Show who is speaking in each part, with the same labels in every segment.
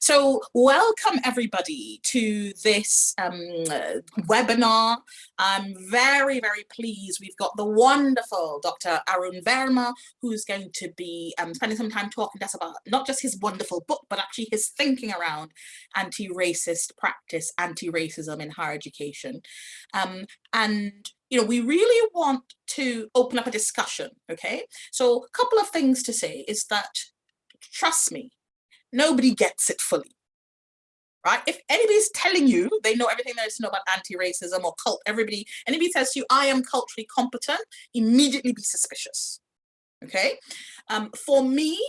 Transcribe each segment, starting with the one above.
Speaker 1: So welcome everybody to this webinar. I'm very, very pleased. We've got the wonderful Dr. Arun Verma, who's going to be spending some time talking to us about not just his wonderful book, but actually his thinking around anti-racist practice, anti-racism in higher education. We really want to open up a discussion, okay? So a couple of things to say is that, trust me, nobody gets it fully, right? If anybody's telling you they know everything there is to know about anti-racism or anybody says to you, I am culturally competent, immediately be suspicious, okay? For me,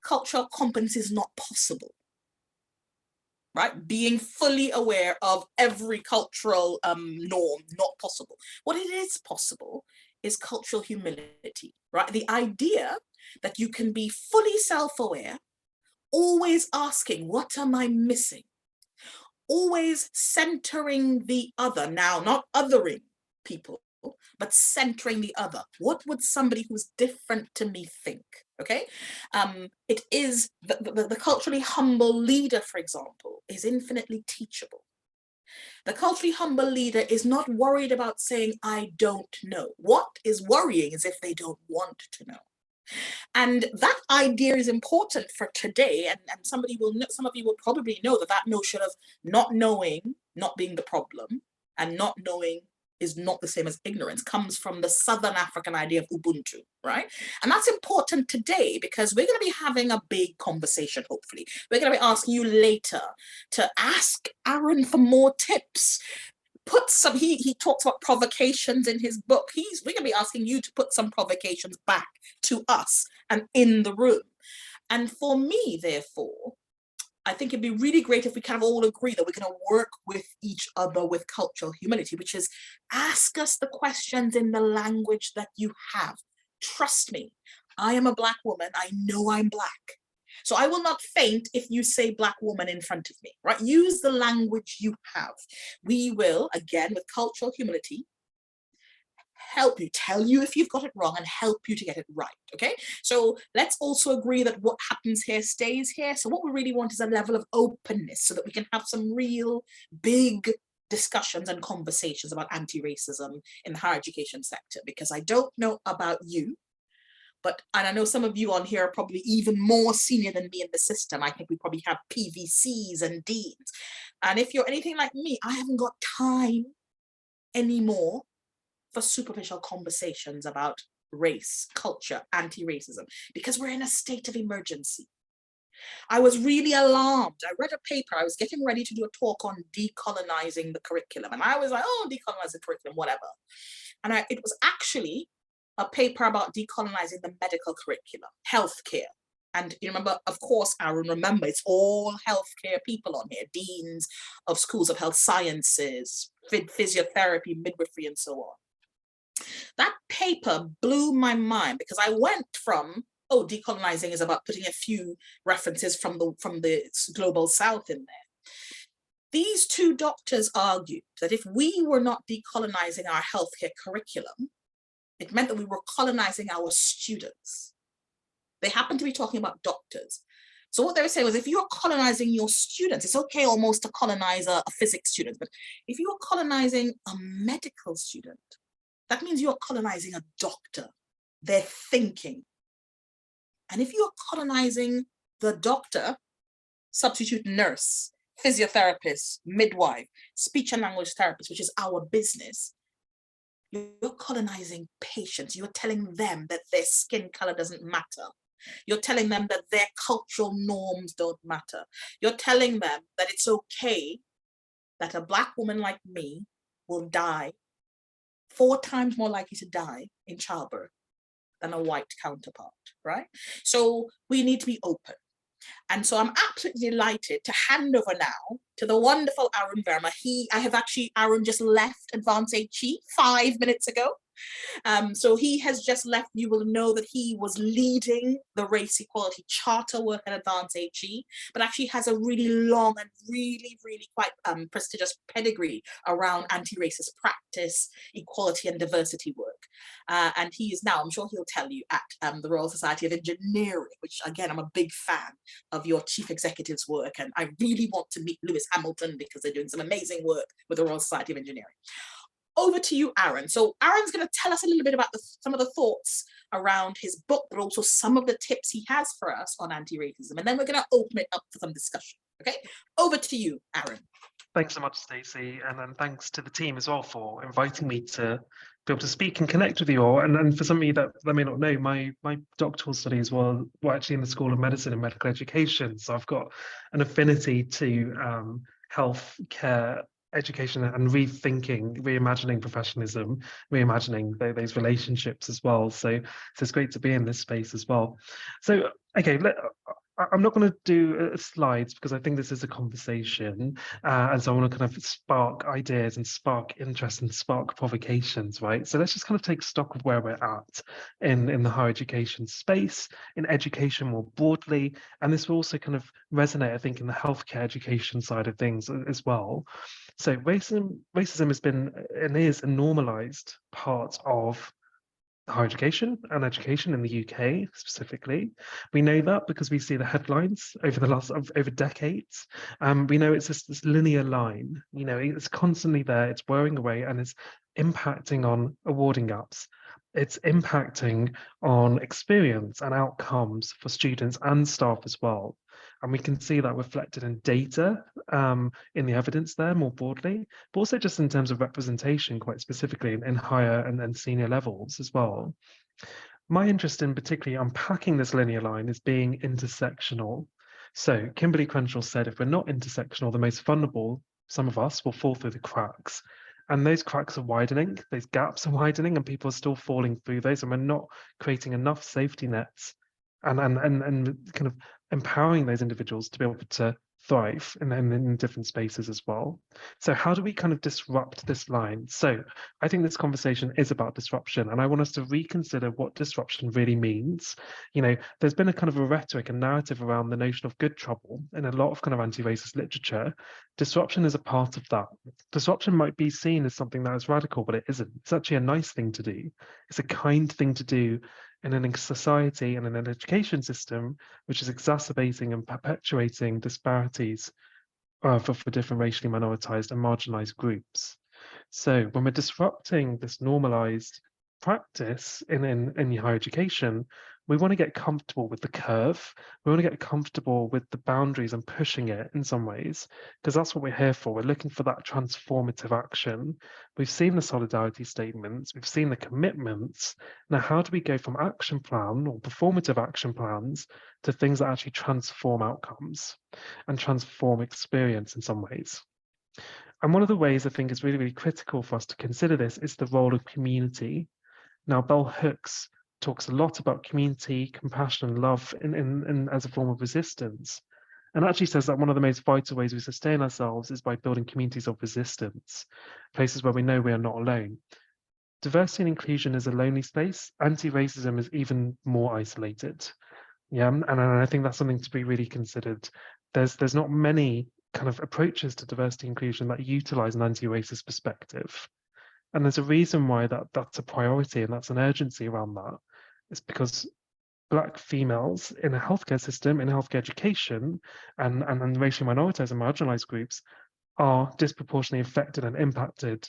Speaker 1: cultural competence is not possible, right? Being fully aware of every cultural norm, not possible. What it is possible is cultural humility, right? The idea that you can be fully self-aware, always asking, what am I missing? Always centering the other, now not othering people, but centering the other. What would somebody who's different to me think? Okay, it is the culturally humble leader, for example, is infinitely teachable. The culturally humble leader is not worried about saying, I don't know. What is worrying is if they don't want to know. And that idea is important for today, and some of you will probably know that notion of not knowing, not being the problem, and not knowing is not the same as ignorance, comes from the Southern African idea of Ubuntu, right? And that's important today because we're going to be having a big conversation, hopefully. We're going to be asking you later to ask Arun for more tips. He talks about provocations in his book. We're going to be asking you to put some provocations back to us and in the room. And for me, therefore, I think it'd be really great if we kind of all agree that we're going to work with each other with cultural humility, which is ask us the questions in the language that you have. Trust me, I am a Black woman. I know I'm Black. So I will not faint if you say Black woman in front of me, right? Use the language you have. We will, again, with cultural humility, help you, tell you if you've got it wrong and help you to get it right, okay? So let's also agree that what happens here stays here. So what we really want is a level of openness so that we can have some real big discussions and conversations about anti-racism in the higher education sector, because I don't know about you, and I know some of you on here are probably even more senior than me in the system. I think we probably have PVCs and deans. And if you're anything like me, I haven't got time anymore for superficial conversations about race, culture, anti-racism, because we're in a state of emergency. I was really alarmed. I read a paper. I was getting ready to do a talk on decolonizing the curriculum. And I was like, oh, decolonize the curriculum, whatever. And it was actually a paper about decolonizing the medical curriculum, healthcare. And you remember, of course, Arun, remember, it's all healthcare people on here, deans of schools of health sciences, physiotherapy, midwifery, and so on. That paper blew my mind because I went from, oh, decolonizing is about putting a few references from the global South in there. These two doctors argued that if we were not decolonizing our healthcare curriculum, it meant that we were colonizing our students. They happened to be talking about doctors. So what they were saying was, if you're colonizing your students, it's okay almost to colonize a physics student, but if you're colonizing a medical student, that means you're colonizing a doctor, their thinking. And if you're colonizing the doctor, substitute nurse, physiotherapist, midwife, speech and language therapist, which is our business, you're colonizing patients. You're telling them that their skin color doesn't matter. You're telling them that their cultural norms don't matter. You're telling them that it's okay that a Black woman like me will die 4 times more likely to die in childbirth than a white counterpart, right? So we need to be open. And so I'm absolutely delighted to hand over now to the wonderful Arun Verma. Arun just left Advanced HE 5 minutes ago. So he has just left. You will know that he was leading the race equality charter work at Advance HE, but actually has a really long and really, really quite prestigious pedigree around anti-racist practice, equality and diversity work. And he is now, I'm sure he'll tell you, at the Royal Society of Engineering, which again, I'm a big fan of your chief executive's work. And I really want to meet Lewis Hamilton because they're doing some amazing work with the Royal Society of Engineering. Over to you, Aaron. So Aaron's going to tell us a little bit about some of the thoughts around his book, but also some of the tips he has for us on anti-racism. And then we're going to open it up for some discussion. Okay, over to you, Aaron.
Speaker 2: Thanks so much, Stacey, and then thanks to the team as well for inviting me to be able to speak and connect with you all. And for some of you that may not know, my doctoral studies were actually in the School of Medicine and Medical Education. So I've got an affinity to health care education and rethinking, reimagining professionalism, reimagining those relationships as well. So it's great to be in this space as well. So, okay, I'm not going to do slides because I think this is a conversation, and so I want to kind of spark ideas and spark interest and spark provocations, right? So let's just kind of take stock of where we're at in the higher education space, in education more broadly, and this will also kind of resonate, I think, in the healthcare education side of things as well. So racism has been and is a normalized part of higher education and education in the UK specifically. We know that because we see the headlines over decades. We know it's this linear line, you know, it's constantly there, it's wearing away, and it's impacting on awarding gaps. It's impacting on experience and outcomes for students and staff as well. And we can see that reflected in data, in the evidence there more broadly, but also just in terms of representation, quite specifically in higher and senior levels as well. My interest in particularly unpacking this linear line is being intersectional. So Kimberly Crenshaw said, if we're not intersectional, the most vulnerable, some of us, will fall through the cracks. And those cracks are widening, those gaps are widening, and people are still falling through those, and we're not creating enough safety nets and kind of empowering those individuals to be able to thrive in different spaces as well. So how do we kind of disrupt this line? So I think this conversation is about disruption, and I want us to reconsider what disruption really means. You know, there's been a kind of a rhetoric and narrative around the notion of good trouble in a lot of kind of anti-racist literature. Disruption is a part of that. Disruption might be seen as something that is radical, but it isn't. It's actually a nice thing to do. It's a kind thing to do in a society and in an education system which is exacerbating and perpetuating disparities for different racially minoritized and marginalized groups. So when we're disrupting this normalized practice in higher education, we want to get comfortable with the curve. We want to get comfortable with the boundaries and pushing it in some ways, because that's what we're here for. We're looking for that transformative action. We've seen the solidarity statements, we've seen the commitments. Now, how do we go from action plan or performative action plans to things that actually transform outcomes and transform experience in some ways? And one of the ways I think is really, really critical for us to consider this is the role of community. Now, Bell Hooks talks a lot about community, compassion, and love in as a form of resistance. And actually says that one of the most vital ways we sustain ourselves is by building communities of resistance, places where we know we are not alone. Diversity and inclusion is a lonely space. Anti-racism is even more isolated. Yeah, and I think that's something to be really considered. There's not many kind of approaches to diversity and inclusion that utilize an anti-racist perspective. And there's a reason why that's a priority and that's an urgency around that. It's because Black females in a healthcare system, in healthcare education, and racially minoritized and marginalized groups are disproportionately affected and impacted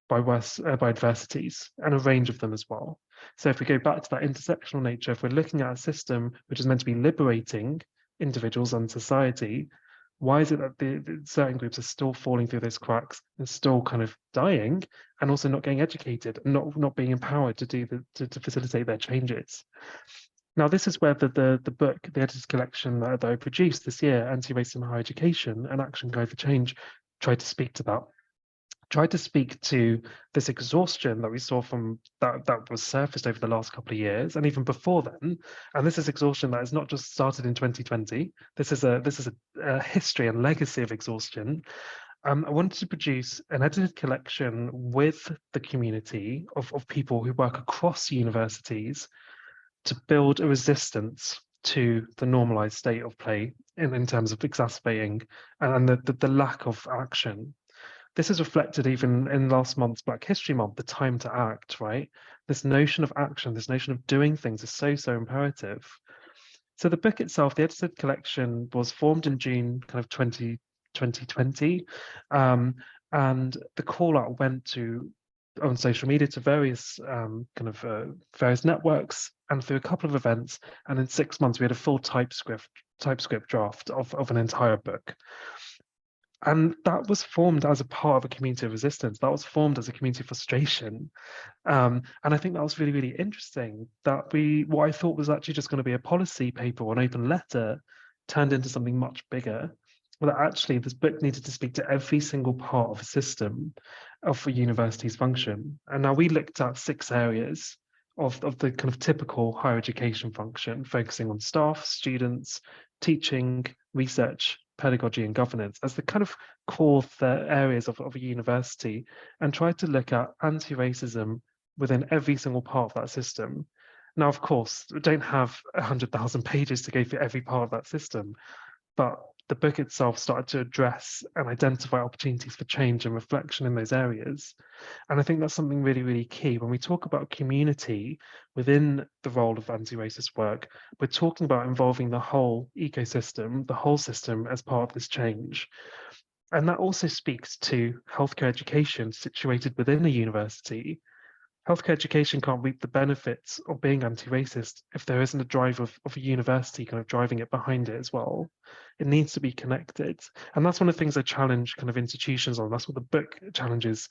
Speaker 2: by adversities, and a range of them as well. So if we go back to that intersectional nature, if we're looking at a system which is meant to be liberating individuals and society, why is it that the certain groups are still falling through those cracks and still kind of dying, and also not getting educated and not being empowered to facilitate their changes? Now, this is where the book, the edited collection that I produced this year, Anti-Racism in Higher Education, An Action Guide for Change, tried to speak to that. Tried to speak to this exhaustion that we saw from that was surfaced over the last couple of years, and even before then. And this is exhaustion that has not just started in 2020. This is a history and legacy of exhaustion. I wanted to produce an edited collection with the community of people who work across universities to build a resistance to the normalized state of play in terms of exacerbating and the lack of action. This is reflected even in last month's Black History Month, the time to act, right? This notion of action, this notion of doing things is so, so imperative. So the book itself, the edited collection, was formed in June kind of 2020. And the call out went to on social media to various various networks and through a couple of events. And in 6 months, we had a full TypeScript draft of an entire book. And that was formed as a part of a community of resistance. That was formed as a community of frustration. And I think that was really, really interesting that what I thought was actually just going to be a policy paper or an open letter turned into something much bigger. Well, that actually this book needed to speak to every single part of a system of a university's function. And now we looked at 6 areas of the kind of typical higher education function, focusing on staff, students, teaching, research, pedagogy, and governance as the kind of core areas of a university, and tried to look at anti-racism within every single part of that system. Now, of course, we don't have 100,000 pages to go through every part of that system, but the book itself started to address and identify opportunities for change and reflection in those areas. And I think that's something really, really key. When we talk about community within the role of anti-racist work, we're talking about involving the whole ecosystem, the whole system as part of this change. And that also speaks to healthcare education situated within a university. Healthcare education can't reap the benefits of being anti-racist if there isn't a drive of a university kind of driving it behind it as well. It needs to be connected. And that's one of the things I challenge kind of institutions on. That's what the book challenges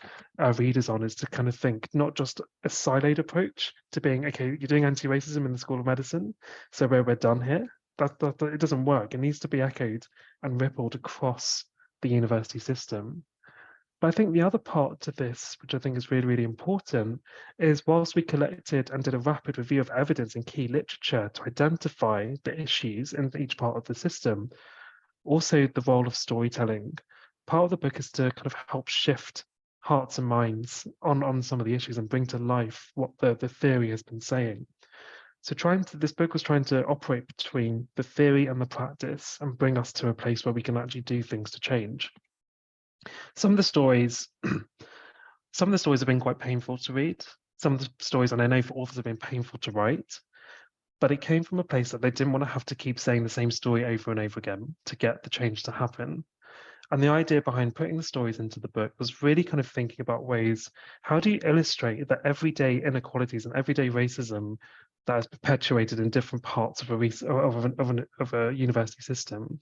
Speaker 2: readers on, is to kind of think not just a siloed approach to being, okay, you're doing anti-racism in the School of Medicine, so we're done here. That it doesn't work. It needs to be echoed and rippled across the university system. But I think the other part to this, which I think is really, really important, is whilst we collected and did a rapid review of evidence and key literature to identify the issues in each part of the system, also the role of storytelling. Part of the book is to kind of help shift hearts and minds on some of the issues and bring to life what the theory has been saying. So this book was trying to operate between the theory and the practice and bring us to a place where we can actually do things to change. Some of the stories have been quite painful to read. Some of the stories, and I know for authors, have been painful to write, but it came from a place that they didn't want to have to keep saying the same story over and over again to get the change to happen. And the idea behind putting the stories into the book was really kind of thinking about ways, how do you illustrate the everyday inequalities and everyday racism that is perpetuated in different parts of a university system?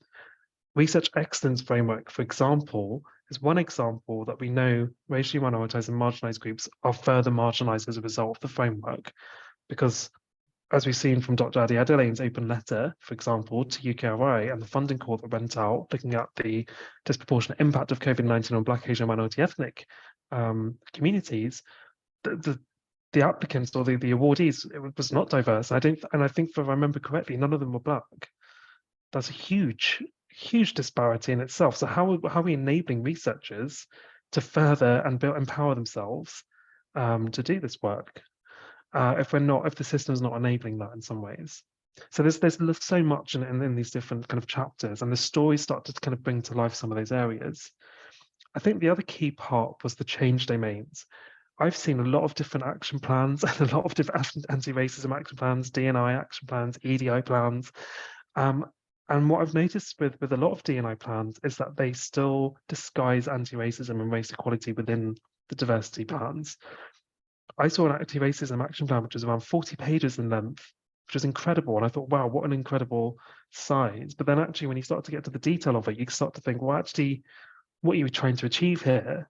Speaker 2: Research excellence framework, for example, is one example that we know racially minoritized and marginalized groups are further marginalized as a result of the framework, because as we've seen from Dr. Adi Adelaine's open letter, for example, to UKRI and the funding call that went out looking at the disproportionate impact of COVID-19 on Black, Asian, minority ethnic communities, the applicants or the awardees, it was not diverse. I think, if I remember correctly, none of them were Black. That's a huge disparity in itself. So how are we enabling researchers to further and empower themselves to do this work if the system is not enabling that in some ways? So there's so much in these different kind of chapters, and the stories start to kind of bring to life some of those areas. I think the other key part was the change domains. I've seen a lot of different action plans and a lot of different anti-racism action plans, D&I action plans, EDI plans. And what I've noticed with a lot of D&I plans is that they still disguise anti-racism and race equality within the diversity plans. I saw an anti-racism action plan which was around 40 pages in length, which was incredible. And I thought, wow, what an incredible size. But then actually, when you start to get to the detail of it, you start to think, well, actually, what are you trying to achieve here?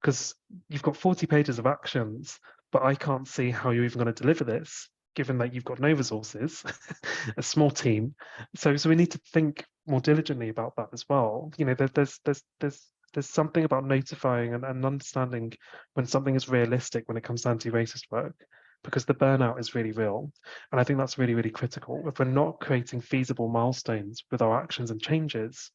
Speaker 2: Because you've got 40 pages of actions, but I can't see how you're even going to deliver this, given that you've got no resources, a small team. So we need to think more diligently about that as well. You know, there's something about notifying and understanding when something is realistic when it comes to anti-racist work, because the burnout is really real. And I think that's really, really critical. If we're not creating feasible milestones with our actions and changes,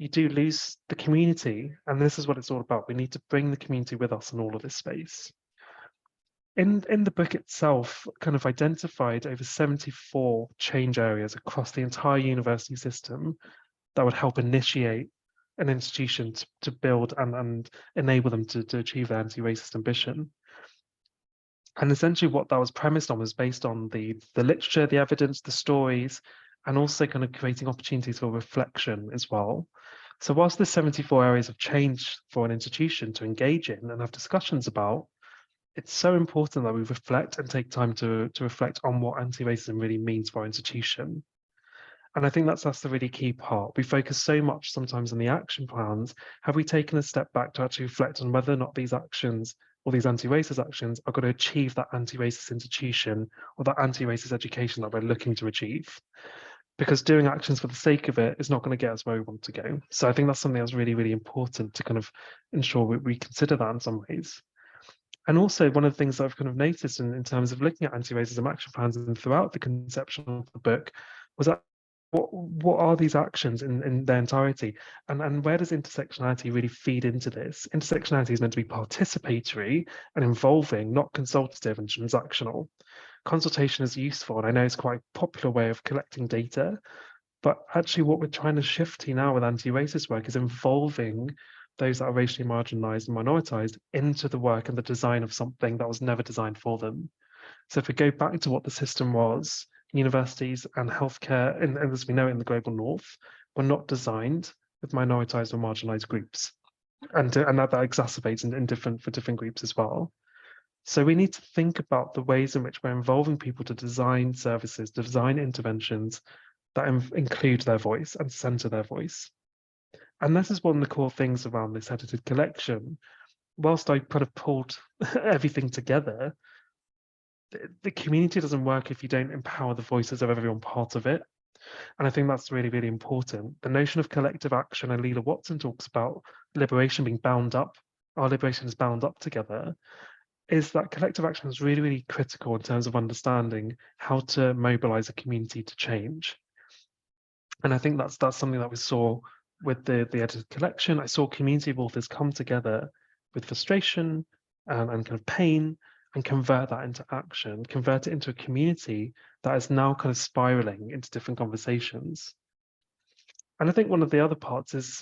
Speaker 2: you do lose the community. And this is what it's all about. We need to bring the community with us in all of this space. In the book itself, kind of identified over 74 change areas across the entire university system that would help initiate an institution to build and enable them to achieve their anti-racist ambition. And essentially what that was premised on was based on the literature, the evidence, the stories, and also kind of creating opportunities for reflection as well. So whilst there's 74 areas of change for an institution to engage in and have discussions about, it's so important that we reflect and take time to reflect on what anti-racism really means for our institution. And I think that's the really key part. We focus so much sometimes on the action plans. Have we taken a step back to actually reflect on whether or not these actions or these anti-racist actions are going to achieve that anti-racist institution or that anti-racist education that we're looking to achieve? Because doing actions for the sake of it is not going to get us where we want to go. So I think that's something that's really, really important to kind of ensure we consider that in some ways. And also one of the things that I've kind of noticed in terms of looking at anti-racism action plans and throughout the conception of the book was that what are these actions in their entirety, and where does intersectionality really feed into this? Intersectionality is meant to be participatory and involving, not consultative and transactional. Consultation is useful, and I know it's quite a popular way of collecting data, but actually what we're trying to shift to now with anti-racist work is involving those that are racially marginalized and minoritized into the work and the design of something that was never designed for them. So if we go back to what the system was, universities and healthcare, and as we know it in the global north, were not designed with minoritized or marginalized groups. And that exacerbates for different groups as well. So we need to think about the ways in which we're involving people to design services, to design interventions that include their voice and center their voice. And this is one of the core things around this edited collection. Whilst I kind of pulled everything together, the community doesn't work if you don't empower the voices of everyone part of it. And I think that's really, really important. The notion of collective action, and Leela Watson talks about liberation being bound up, our liberation is bound up together, is that collective action is really, really critical in terms of understanding how to mobilize a community to change. And I think that's something that we saw with the edited collection. I saw community of authors come together with frustration and kind of pain and convert that into action, convert it into a community that is now kind of spiraling into different conversations. And I think one of the other parts is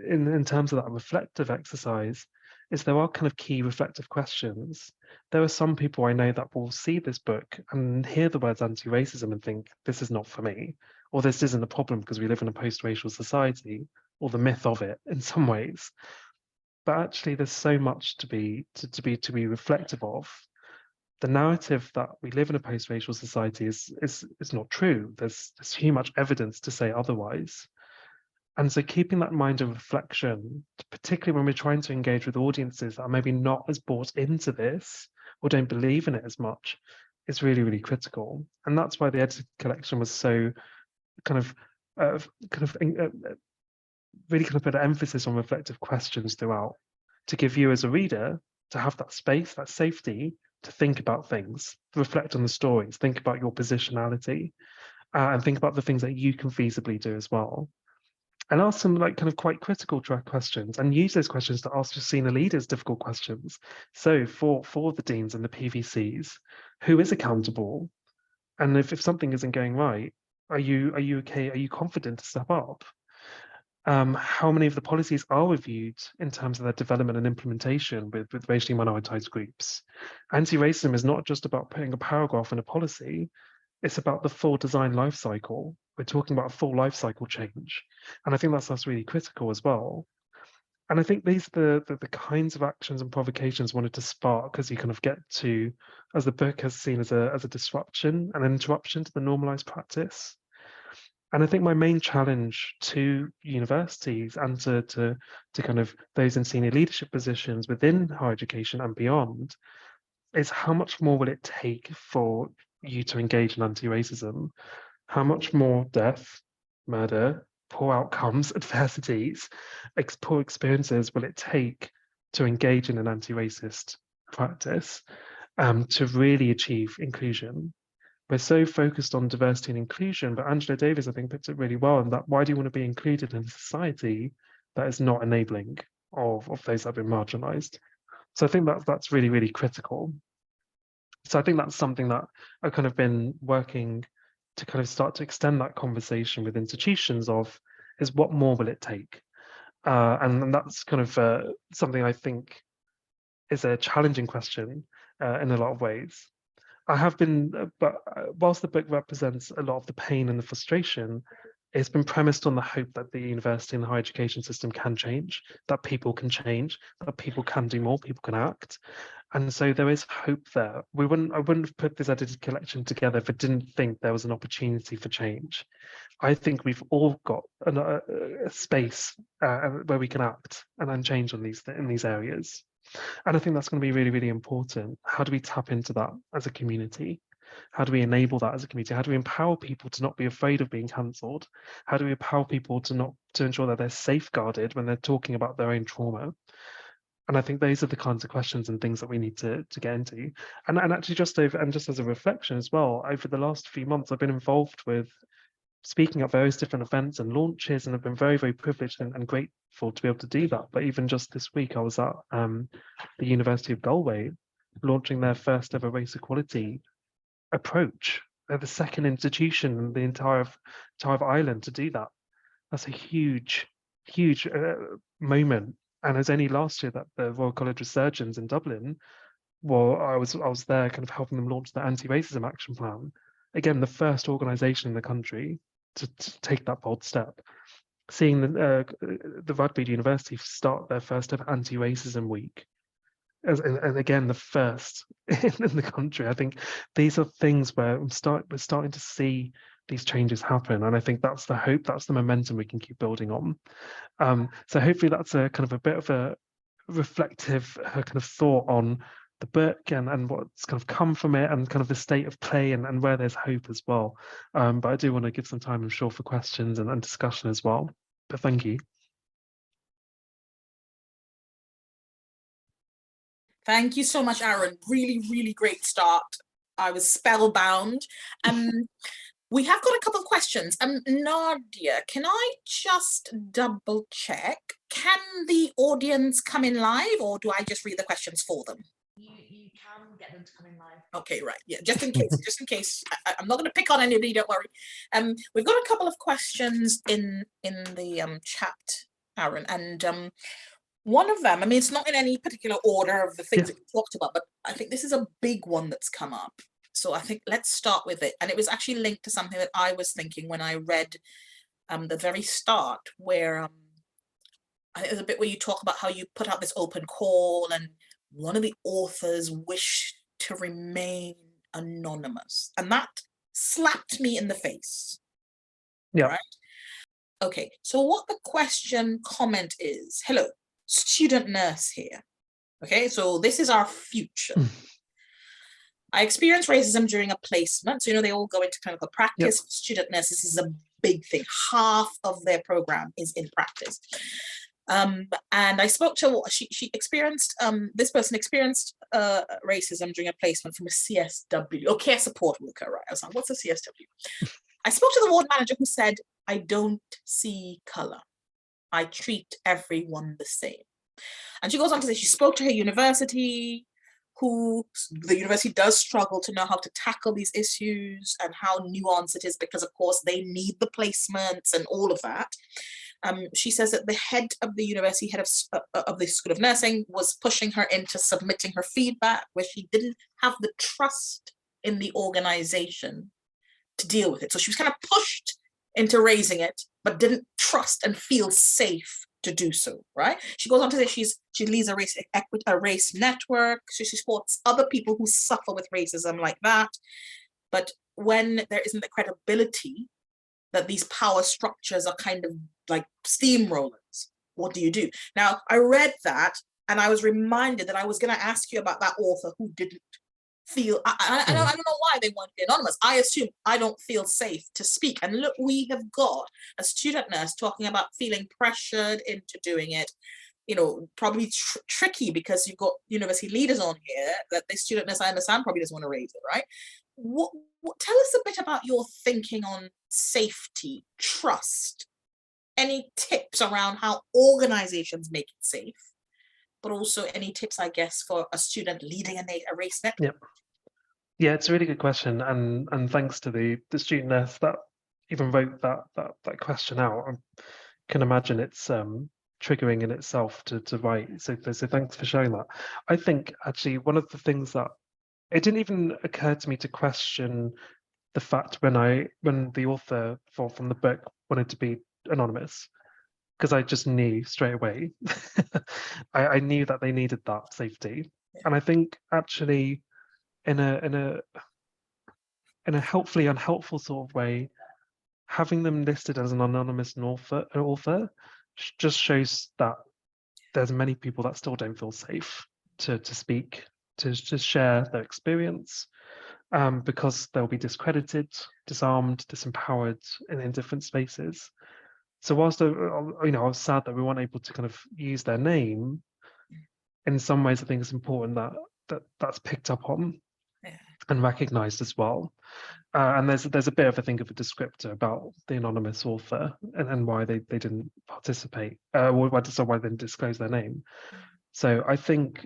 Speaker 2: in terms of that reflective exercise is there are kind of key reflective questions. There are some people I know that will see this book and hear the words anti-racism and think, this is not for me, or this isn't a problem because we live in a post-racial society, or the myth of it in some ways. But actually there's so much to be reflective of. The narrative that we live in a post-racial society is not true. There's too much evidence to say otherwise. And so keeping that mind of reflection, particularly when we're trying to engage with audiences that are maybe not as bought into this or don't believe in it as much, is really, really critical. And that's why the edited collection was so really put an emphasis on reflective questions throughout, to give you as a reader to have that space, that safety to think about things, to reflect on the stories, think about your positionality, and think about the things that you can feasibly do as well. And ask some quite critical track questions, and use those questions to ask your senior leaders difficult questions. So for the deans and the PVCs, who is accountable? And if something isn't going right, are you okay? Are you confident to step up? How many of the policies are reviewed in terms of their development and implementation with racially minoritized groups? Anti-racism is not just about putting a paragraph in a policy, it's about the full design life cycle. We're talking about a full life cycle change. And I think that's really critical as well. And I think these are the kinds of actions and provocations wanted to spark as you kind of get to, as the book has seen as a disruption and an interruption to the normalized practice. And I think my main challenge to universities and to kind of those in senior leadership positions within higher education and beyond is how much more will it take for you to engage in anti-racism? How much more death, murder, poor outcomes, adversities, poor experiences will it take to engage in an anti-racist practice to really achieve inclusion? we're so focused on diversity and inclusion, but Angela Davis, I think, puts it really well, and that why do you want to be included in a society that is not enabling of those that have been marginalized? So I think that's really, really critical. So I think that's something that I've kind of been working to kind of start to extend that conversation with institutions of, is what more will it take? And that's kind of something I think is a challenging question in a lot of ways. I have been, but whilst the book represents a lot of the pain and the frustration, it's been premised on the hope that the university and the higher education system can change, that people can change, that people can do more, people can act. And so there is hope there. I wouldn't have put this edited collection together if I didn't think there was an opportunity for change. I think we've all got a space where we can act and change on in these areas. And I think that's going to be really, really important. How do we tap into that as a community? How do we enable that as a community? How do we empower people to not be afraid of being cancelled? How do we empower people to ensure that they're safeguarded when they're talking about their own trauma? And I think those are the kinds of questions and things that we need to get into. And actually just as a reflection as well, over the last few months, I've been involved with speaking at various different events and launches, and I've been very, very privileged and grateful to be able to do that. But even just this week, I was at the University of Galway launching their first ever race equality approach. They're the second institution in the entire island to do that. That's a huge, huge moment. And it was only last year that the Royal College of Surgeons in Dublin, well, I was there kind of helping them launch the anti-racism action plan. Again, the first organisation in the country to take that bold step. Seeing the Rugby University start their first ever anti-racism week, and again the first in the country. I think these are things where we're starting to see these changes happen, and I think that's the hope, that's the momentum we can keep building on. So hopefully that's a kind of a bit of a reflective kind of thought on the book and what's kind of come from it, and kind of the state of play and where there's hope as well. But I do want to give some time, I'm sure, for questions and discussion as well. But thank you.
Speaker 1: Thank you so much, Aaron. Really, really great start. I was spellbound. We have got a couple of questions. Nadia, can I just double check? Can the audience come in live, or do I just read the questions for them?
Speaker 3: You can get them to come in live.
Speaker 1: Okay, right. Yeah, just in case. I'm not going to pick on anybody, don't worry. We've got a couple of questions in the chat, Aaron, and one of them, I mean, it's not in any particular order of the things that you talked about, but I think this is a big one that's come up. So I think let's start with it. And it was actually linked to something that I was thinking when I read the very start, where I think there's a bit where you talk about how you put out this open call, and one of the authors wished to remain anonymous. And that slapped me in the face.
Speaker 2: Yeah.
Speaker 1: Right? Okay, so what the question comment is, hello, student nurse here. Okay, so this is our future. I experienced racism during a placement. So, they all go into clinical practice. Yep. Student nurses is a big thing. Half of their program is in practice. And I spoke to, she experienced, this person experienced racism during a placement from a CSW, or care support worker, right? I was like, what's a CSW? I spoke to the ward manager, who said, I don't see color. I treat everyone the same. And she goes on to say she spoke to her university, the university does struggle to know how to tackle these issues and how nuanced it is, because of course they need the placements and all of that. She says that the head of the university, head of the School of Nursing, was pushing her into submitting her feedback, where she didn't have the trust in the organization to deal with it. So she was kind of pushed into raising it, but didn't trust and feel safe to do so, right? She goes on to say she leads a race network. So she supports other people who suffer with racism like that. But when there isn't the credibility that these power structures are kind of like steamrollers, what do you do? Now, I read that and I was reminded that I was going to ask you about that author who didn't feel, I don't know why they want to be anonymous. I assume I don't feel safe to speak. And look, we have got a student nurse talking about feeling pressured into doing it, probably tricky, because you've got university leaders on here that the student nurse, I understand, probably doesn't want to raise it, right? what tell us a bit about your thinking on safety, trust, any tips around how organizations make it safe, but also any tips, I guess, for a student leading a race network?
Speaker 2: Yep. Yeah, it's a really good question, and thanks to the student that even wrote that question out. I can imagine it's triggering in itself to write. So thanks for sharing that. I think actually one of the things that it didn't even occur to me to question the fact when the author from the book wanted to be anonymous, because I just knew straight away. I knew that they needed that safety, and I think actually in a helpfully unhelpful sort of way, having them listed as an anonymous author just shows that there's many people that still don't feel safe to speak, to share their experience, because they'll be discredited, disarmed, disempowered in different spaces. So whilst I was sad that we weren't able to kind of use their name, in some ways I think it's important that's picked up on and recognized as well. And there's a bit of, I think, of a descriptor about the anonymous author and why they didn't participate, or why they didn't disclose their name. So I think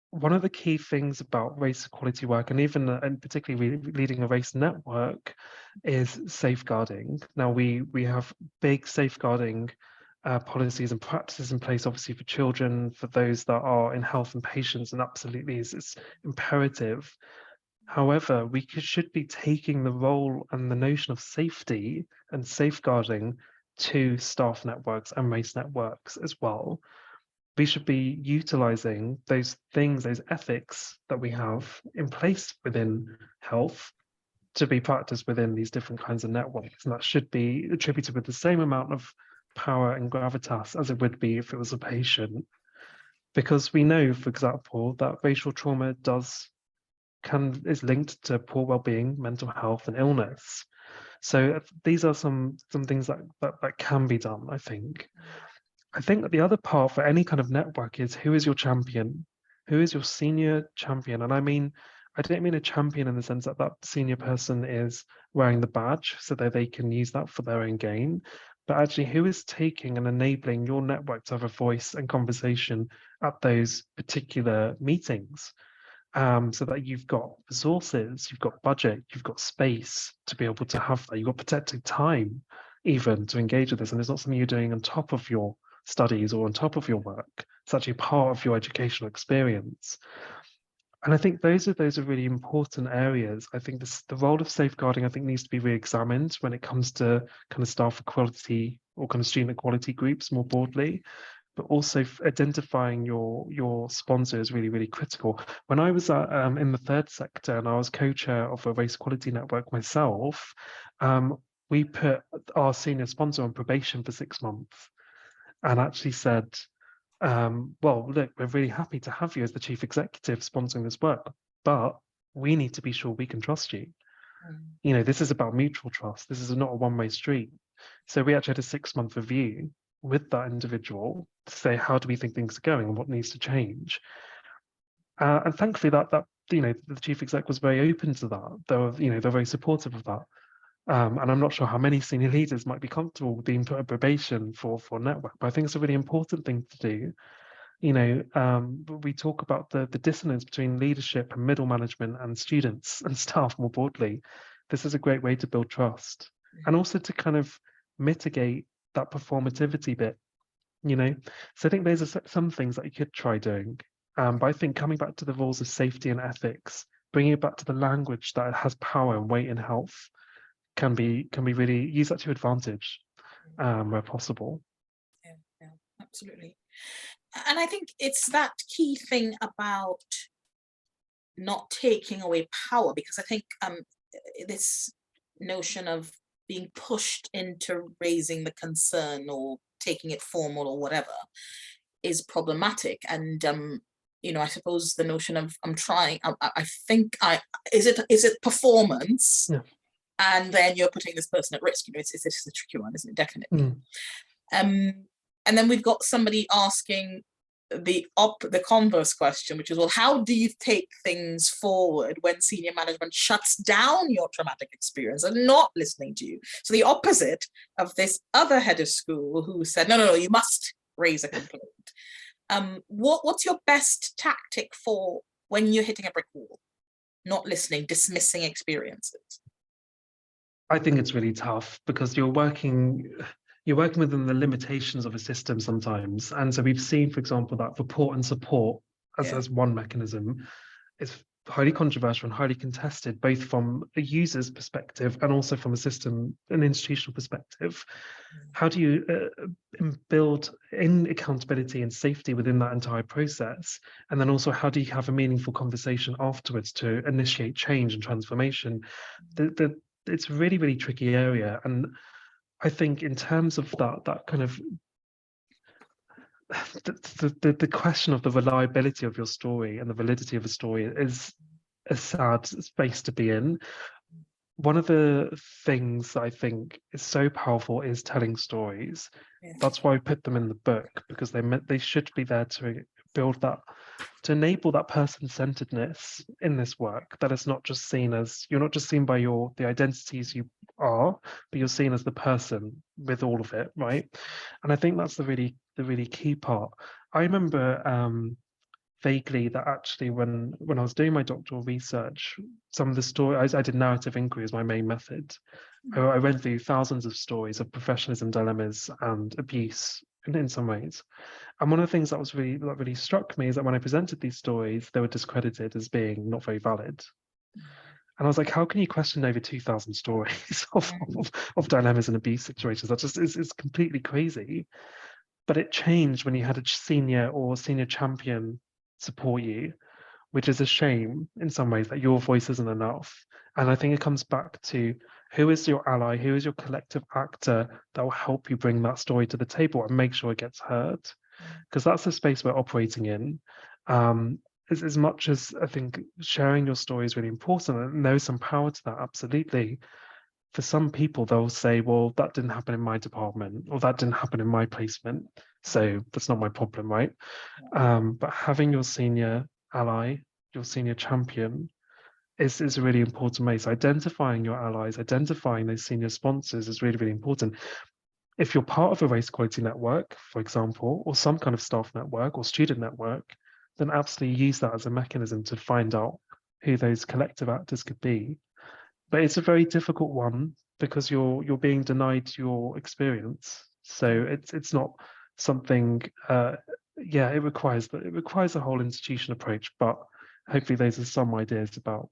Speaker 2: one of the key things about race equality work, and even and particularly leading a race network, is safeguarding. Now we have big safeguarding policies and practices in place, obviously for children, for those that are in health and patients, and absolutely it's imperative. However, we should be taking the role and the notion of safety and safeguarding to staff networks and race networks as well. We should be utilizing those things, those ethics that we have in place within health to be practiced within these different kinds of networks. And that should be attributed with the same amount of power and gravitas as it would be if it was a patient. Because we know, for example, that racial trauma is linked to poor well-being, mental health, and illness. So these are some things that can be done, I think. I think that the other part for any kind of network is, who is your champion? Who is your senior champion? And I don't mean a champion in the sense that that senior person is wearing the badge so that they can use that for their own gain, but actually who is taking and enabling your network to have a voice and conversation at those particular meetings. So that you've got resources, you've got budget, you've got space to be able to have that. You've got protected time even to engage with this. And it's not something you're doing on top of your studies or on top of your work. It's actually part of your educational experience. And I think those are really important areas. I think the role of safeguarding, I think, needs to be re-examined when it comes to kind of staff equality or kind of student equality groups more broadly. But also identifying your sponsor is really, really critical. When I was in the third sector and I was co-chair of a race equality network myself, we put our senior sponsor on probation for 6 months and actually said, well, look, we're really happy to have you as the chief executive sponsoring this work, but we need to be sure we can trust you. You know, this is about mutual trust. This is not a one-way street. So we actually had a 6-month review with that individual to say, how do we think things are going and what needs to change? And thankfully that the chief exec was very open to that. They're very supportive of that. And I'm not sure how many senior leaders might be comfortable with being put on probation for a network, but I think it's a really important thing to do. We talk about the dissonance between leadership and middle management and students and staff more broadly. This is a great way to build trust and also to kind of mitigate that performativity bit, So I think those are some things that you could try doing. But I think coming back to the rules of safety and ethics, bringing it back to the language that has power and weight in health can be really use that to advantage where possible.
Speaker 1: Yeah, absolutely. And I think it's that key thing about not taking away power, because I think this notion of being pushed into raising the concern or taking it formal or whatever is problematic. And I suppose the notion of is it performance?
Speaker 2: Yeah.
Speaker 1: And then you're putting this person at risk. It's a tricky one, isn't it? Definitely. And then we've got somebody asking, the converse question, which is, well, how do you take things forward when senior management shuts down your traumatic experience and not listening to you? So the opposite of this other head of school who said, no, you must raise a complaint. What's your best tactic for when you're hitting a brick wall, not listening, dismissing experiences?
Speaker 2: I think it's really tough because you're working within the limitations of a system sometimes. And so we've seen, for example, that report and support as one mechanism is highly controversial and highly contested, both from a user's perspective and also from a system, an institutional perspective. How do you build in accountability and safety within that entire process? And then also, how do you have a meaningful conversation afterwards to initiate change and transformation? It's a really, really tricky area. And I think in terms of that kind of the question of the reliability of your story and the validity of a story is a sad space to be in. One of the things that I think is so powerful is telling stories. That's why I put them in the book, because they should be there to build that, to enable that person-centeredness in this work, that it's not just seen as, you're not just seen by the identities you are, but you're seen as the person with all of it, right? And I think that's the really key part. I remember vaguely that actually when I was doing my doctoral research, some of the stories, I did narrative inquiry as my main method. I went through thousands of stories of professionalism dilemmas and abuse in some ways. And one of the things that really struck me is that when I presented these stories, they were discredited as being not very valid. And I was like, how can you question over 2,000 stories of dilemmas and abuse situations? That just is completely crazy. But it changed when you had a senior or senior champion support you, which is a shame in some ways that your voice isn't enough. And I think it comes back to who is your ally, who is your collective actor that will help you bring that story to the table and make sure it gets heard. Because that's the space we're operating in. As much as I think sharing your story is really important, and there is some power to that, absolutely. For some people, they'll say, well, that didn't happen in my department, or that didn't happen in my placement, so that's not my problem, right? But having your senior ally, your senior champion, is a really important way. So identifying your allies, identifying those senior sponsors is really, really important. If you're part of a race equality network, for example, or some kind of staff network or student network, then absolutely use that as a mechanism to find out who those collective actors could be. But it's a very difficult one because you're being denied your experience. So it's not something. It requires a whole institution approach. But hopefully, those are some ideas about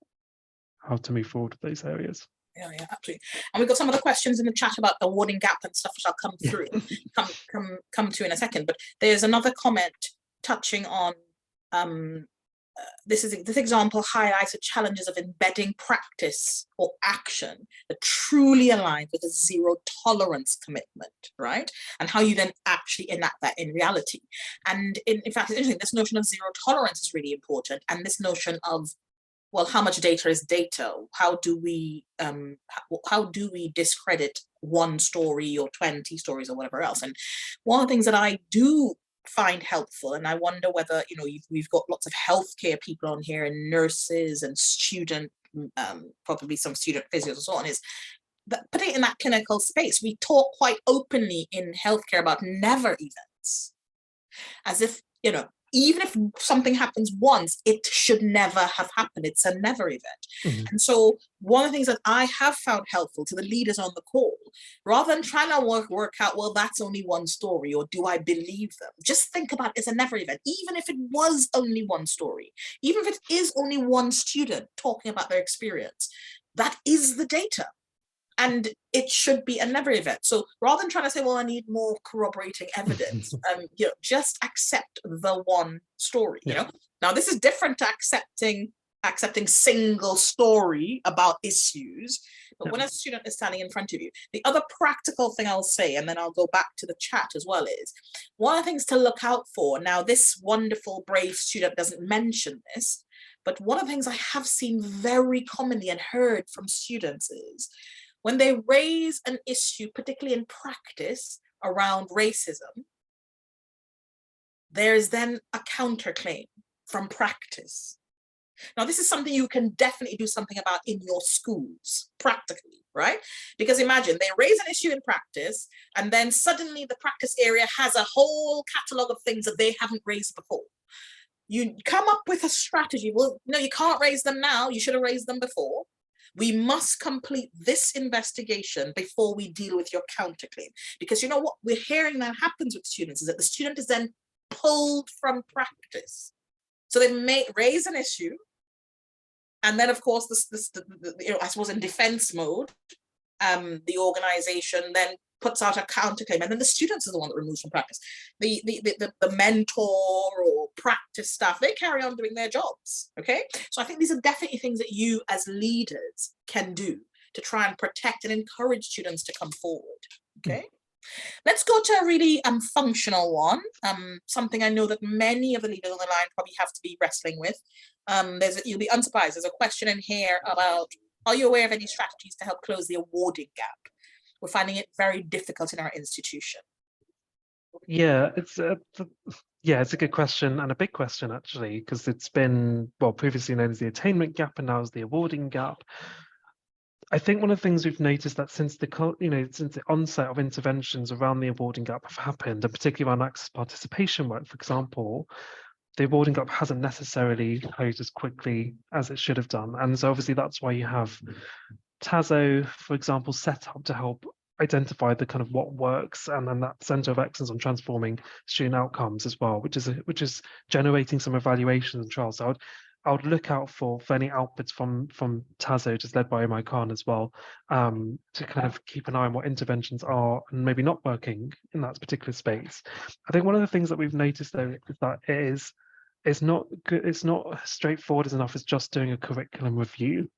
Speaker 2: how to move forward with those areas.
Speaker 1: Yeah, absolutely. And we've got some other questions in the chat about the awarding gap and stuff, which I'll come through, come to in a second. But there's another comment touching on this example highlights the challenges of embedding practice or action that truly aligns with a zero tolerance commitment, right? And how you then actually enact that in reality. And in fact, it's interesting, this notion of zero tolerance is really important. And this notion of, well, how much data is data? How do we discredit one story or 20 stories or whatever else? And one of the things that I do find helpful, and I wonder whether, we've got lots of healthcare people on here and nurses and student, probably some student physios and so on, is that putting it in that clinical space, we talk quite openly in healthcare about never events, as if, even if something happens once, it should never have happened. It's a never event. Mm-hmm. And so one of the things that I have found helpful to the leaders on the call, rather than trying to work out, well, that's only one story, or do I believe them? Just think about it as a never event, even if it was only one story, even if it is only one student talking about their experience, that is the data. And it should be a never event. So rather than trying to say, well, I need more corroborating evidence, just accept the one story. Now this is different to accepting single story about issues. But when a student is standing in front of you, the other practical thing I'll say, and then I'll go back to the chat as well, is one of the things to look out for. Now, this wonderful, brave student doesn't mention this, but one of the things I have seen very commonly and heard from students is, when they raise an issue, particularly in practice, around racism, there is then a counterclaim from practice. Now, this is something you can definitely do something about in your schools, practically, right? Because imagine they raise an issue in practice, and then suddenly the practice area has a whole catalogue of things that they haven't raised before. You come up with a strategy. Well, no, you can't raise them now. You should have raised them before. We must complete this investigation before we deal with your counterclaim. Because you know what we're hearing that happens with students is that the student is then pulled from practice. So they may raise an issue, and then of course I suppose in defense mode, the organization then puts out a counterclaim, and then the students are the one that removes from practice. The mentor or practice staff, they carry on doing their jobs. Okay, so I think these are definitely things that you as leaders can do to try and protect and encourage students to come forward. Okay. Let's go to a really functional one, something I know that many of the leaders on the line probably have to be wrestling with. You'll be unsurprised, there's a question in here about, are you aware of any strategies to help close the awarding gap? We're finding it very difficult in our institution.
Speaker 2: Yeah, it's a good question, and a big question actually, because it's been, well, previously known as the attainment gap and now as the awarding gap. I think one of the things we've noticed that since the onset of interventions around the awarding gap have happened, and particularly around access participation work, for example, the awarding gap hasn't necessarily closed as quickly as it should have done. And so obviously that's why you have TASO, for example, set up to help identify the kind of what works, and then that Centre of Excellence on transforming student outcomes as well, which is generating some evaluations and trials. So I would look out for any outputs from TASO, just led by Omar Khan as well, to kind of keep an eye on what interventions are and maybe not working in that particular space. I think one of the things that we've noticed though is that it's not straightforward as enough as just doing a curriculum review.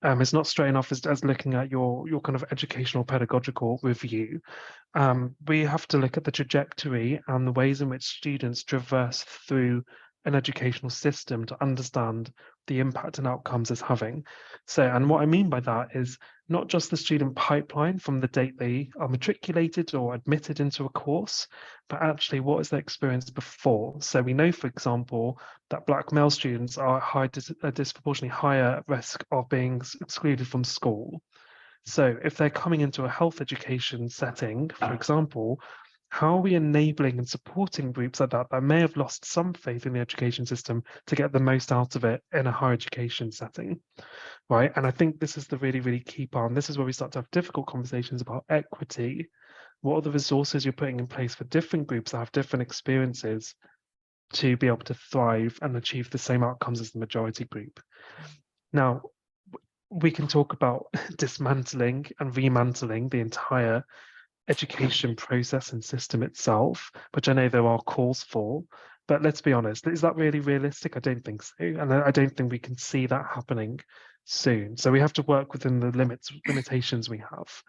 Speaker 2: It's not straight enough as looking at your kind of educational pedagogical review. We have to look at the trajectory and the ways in which students traverse through an educational system to understand the impact and outcomes it's having. So, and what I mean by that is not just the student pipeline from the date they are matriculated or admitted into a course, but actually what is their experience before. So we know, for example, that Black male students are disproportionately higher at risk of being excluded from school. So if they're coming into a health education setting, for example, how are we enabling and supporting groups like that may have lost some faith in the education system to get the most out of it in a higher education setting, right? And I think this is the really, really key part. And this is where we start to have difficult conversations about equity. What are the resources you're putting in place for different groups that have different experiences to be able to thrive and achieve the same outcomes as the majority group? Now, we can talk about dismantling and remantling the entire education process and system itself, which I know there are calls for, but let's be honest, is that really realistic? I don't think so, and I don't think we can see that happening soon. So we have to work within the limitations we have.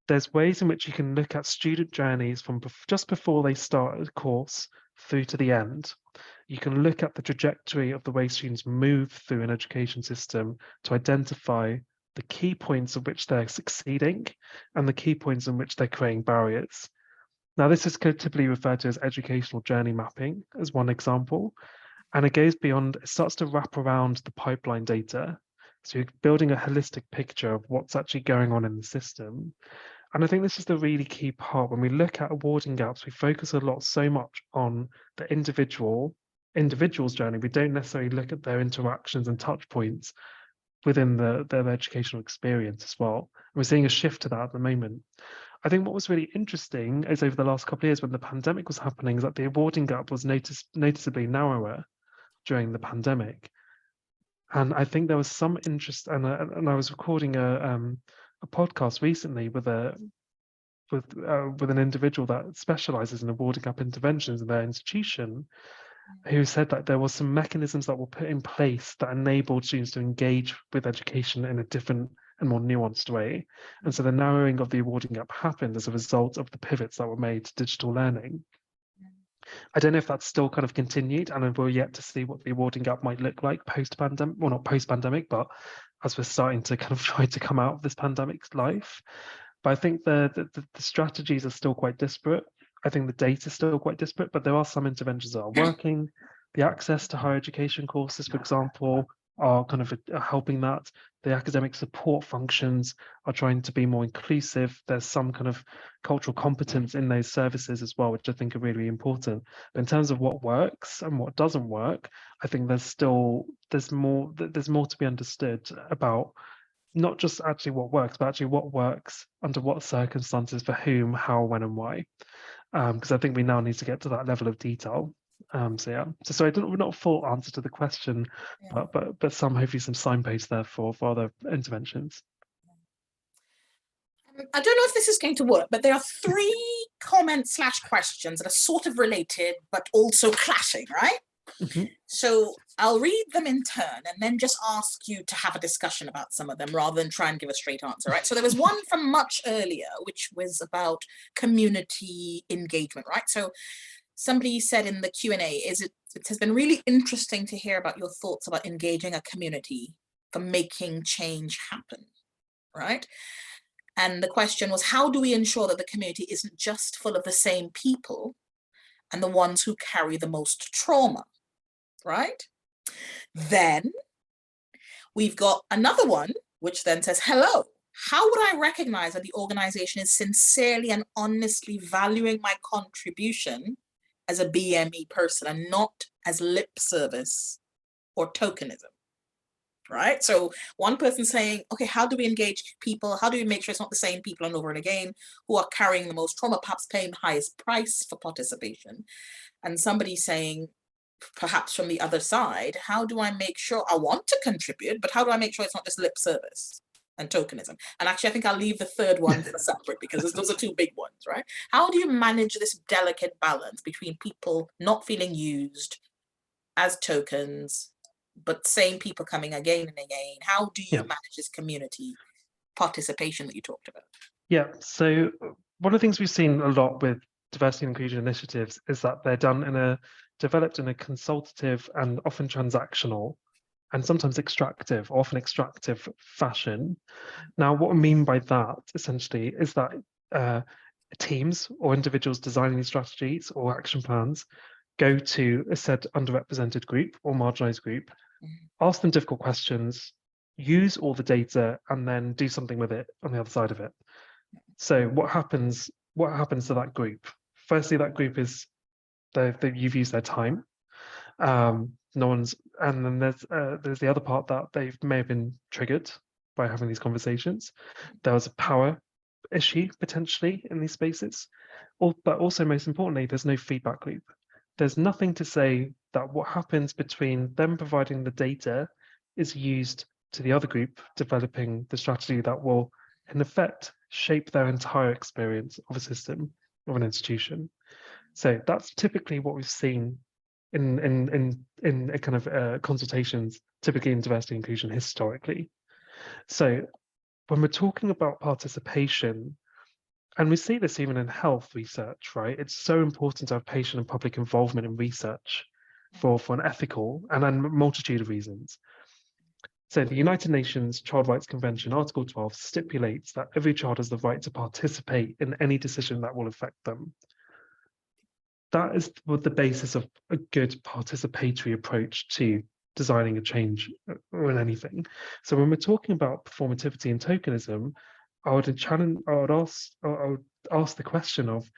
Speaker 2: There's ways in which you can look at student journeys from just before they start a course through to the end. You can look at the trajectory of the way students move through an education system to identify the key points at which they're succeeding and the key points in which they're creating barriers. Now, this is typically referred to as educational journey mapping as one example, and it goes beyond, it starts to wrap around the pipeline data. So you're building a holistic picture of what's actually going on in the system. And I think this is the really key part. When we look at awarding gaps, we focus a lot so much on the individual's journey. We don't necessarily look at their interactions and touch points within their educational experience as well. And we're seeing a shift to that at the moment. I think what was really interesting is over the last couple of years when the pandemic was happening is that the awarding gap was noticeably narrower during the pandemic. And I think there was some interest, and I was recording a podcast recently with an individual that specializes in awarding gap interventions in their institution, who said that there were some mechanisms that were put in place that enabled students to engage with education in a different and more nuanced way. And so the narrowing of the awarding gap happened as a result of the pivots that were made to digital learning. I don't know if that's still kind of continued, and we're yet to see what the awarding gap might look like post-pandemic, well, not post-pandemic, but as we're starting to kind of try to come out of this pandemic's life. But I think the strategies are still quite disparate. I think the data is still quite disparate, but there are some interventions that are working. The access to higher education courses, for example, are kind of helping that. The academic support functions are trying to be more inclusive. There's some kind of cultural competence in those services as well, which I think are really important. But in terms of what works and what doesn't work, I think there's more to be understood about not just actually what works, but actually what works under what circumstances for whom, how, when, and why. Because I think we now need to get to that level of detail. So yeah, so sorry, not a full answer to the question,
Speaker 1: Yeah.
Speaker 2: but some hopefully some signposts there for other interventions.
Speaker 1: I don't know if this is going to work, but there are 3 comments / questions that are sort of related, but also clashing, right? So I'll read them in turn and then just ask you to have a discussion about some of them rather than try and give a straight answer, right? So there was one from much earlier, which was about community engagement, right? So somebody said in the Q&A, it has been really interesting to hear about your thoughts about engaging a community for making change happen, right? And the question was, how do we ensure that the community isn't just full of the same people and the ones who carry the most trauma, right? Then we've got another one, which then says, hello, how would I recognize that the organization is sincerely and honestly valuing my contribution as a BME person and not as lip service or tokenism? Right? So one person saying, okay, how do we engage people? How do we make sure it's not the same people and over and again who are carrying the most trauma, perhaps paying the highest price for participation? And somebody saying, perhaps from the other side, how do I make sure I want to contribute, but how do I make sure it's not just lip service and tokenism? And actually, I think I'll leave the third one for separate because those are 2 big ones, right? How do you manage this delicate balance between people not feeling used as tokens, but same people coming again and again? How do you manage this community participation that you talked about?
Speaker 2: Yeah, so one of the things we've seen a lot with diversity and inclusion initiatives is that they're developed in a consultative and often transactional and sometimes often extractive fashion. Now, what I mean by that essentially is that teams or individuals designing these strategies or action plans go to a said underrepresented group or marginalized group, ask them difficult questions, use all the data, and then do something with it on the other side of it. So what happens to that group? Firstly, that group is you've used their time. And then there's the other part that they may have been triggered by having these conversations. There was a power issue potentially in these spaces, but also most importantly, there's no feedback loop. There's nothing to say that what happens between them providing the data is used to the other group developing the strategy that will, in effect, shape their entire experience of a system, of an institution. So that's typically what we've seen in a kind of consultations, typically in diversity and inclusion historically. So when we're talking about participation, and we see this even in health research, right? It's so important to have patient and public involvement in research for an ethical and a multitude of reasons. So the United Nations Child Rights Convention, Article 12, stipulates that every child has the right to participate in any decision that will affect them. That is the basis of a good participatory approach to designing a change or in anything. So when we're talking about performativity and tokenism, I would ask the question of,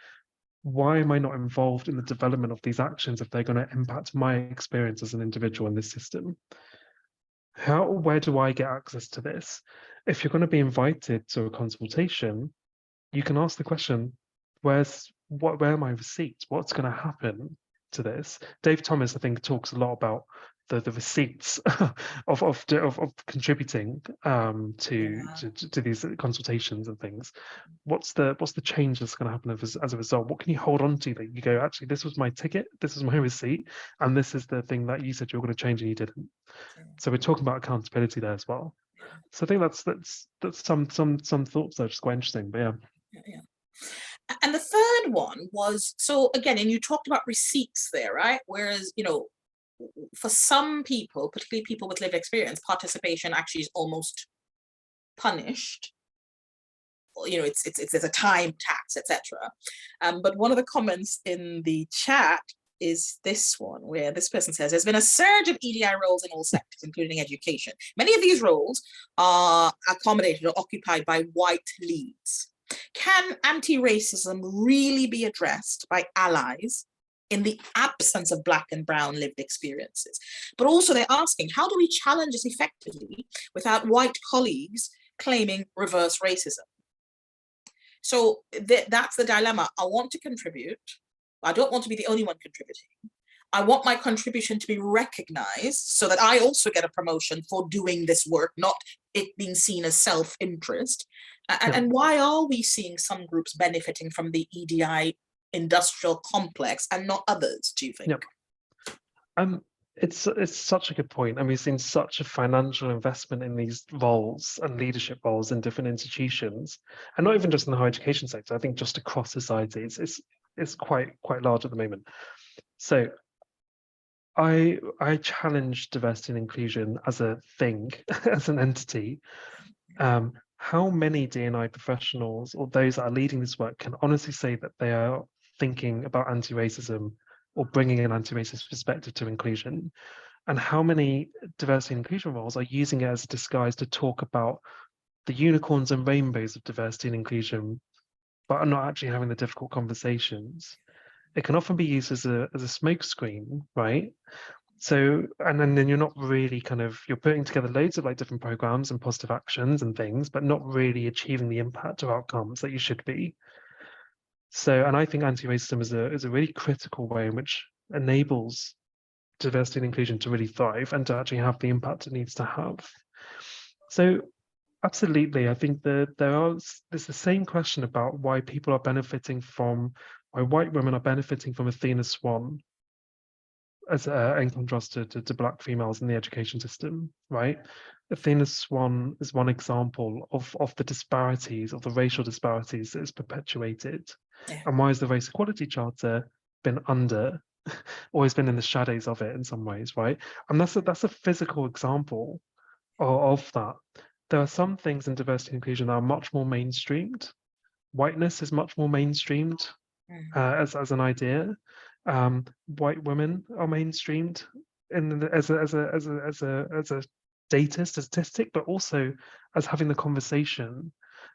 Speaker 2: why am I not involved in the development of these actions if they're going to impact my experience as an individual in this system? Where do I get access to this? If you're going to be invited to a consultation, you can ask the question, where are my receipts? What's going to happen to this? Dave Thomas, I think, talks a lot about the receipts of contributing to these consultations and things. What's the change that's going to happen as a result? What can you hold on to that you go, actually, this was my ticket, this is my receipt, and this is the thing that you said you were going to change and you didn't. So we're talking about accountability there as well. So I think that's some thoughts that are just quite interesting. But
Speaker 1: yeah. And the third one was, so again, and you talked about receipts there, right? Whereas, for some people, particularly people with lived experience, participation actually is almost punished you know, there's a time tax, etc. But one of the comments in the chat is this one, where this person says, there's been a surge of EDI roles in all sectors, including education. Many of these roles are accommodated or occupied by white leads. Can anti-racism really be addressed by allies in the absence of Black and Brown lived experiences? But also they're asking, how do we challenge this effectively without white colleagues claiming reverse racism? So that's the dilemma. I want to contribute. I don't want to be the only one contributing. I want my contribution to be recognized so that I also get a promotion for doing this work, not it being seen as self-interest. And why are we seeing some groups benefiting from the EDI industrial complex and not others, do you think?
Speaker 2: Yep. It's such a good point. And we've seen such a financial investment in these roles and leadership roles in different institutions, and not even just in the higher education sector. I think just across society, it's quite large at the moment. So I challenge diversity and inclusion as a thing, as an entity. How many D&I professionals or those that are leading this work can honestly say that they are thinking about anti-racism or bringing an anti-racist perspective to inclusion? And how many diversity and inclusion roles are using it as a disguise to talk about the unicorns and rainbows of diversity and inclusion, but are not actually having the difficult conversations? It can often be used as a smokescreen, right? So, and then you're not really you're putting together loads of like different programs and positive actions and things, but not really achieving the impact or outcomes that you should be. So, and I think anti-racism is a really critical way in which enables diversity and inclusion to really thrive and to actually have the impact it needs to have. So absolutely, I think that there's the same question about why people are benefiting from, why white women are benefiting from Athena Swan as in contrast to Black females in the education system, right? Athena Swan is one example of the disparities, of the racial disparities that is perpetuated.
Speaker 1: Yeah.
Speaker 2: And why has the Race Equality Charter been always been in the shadows of it in some ways, right? And that's a physical example of that. There are some things in diversity and inclusion that are much more mainstreamed. Whiteness is much more mainstreamed as an idea. White women are mainstreamed as a data statistic, but also as having the conversation,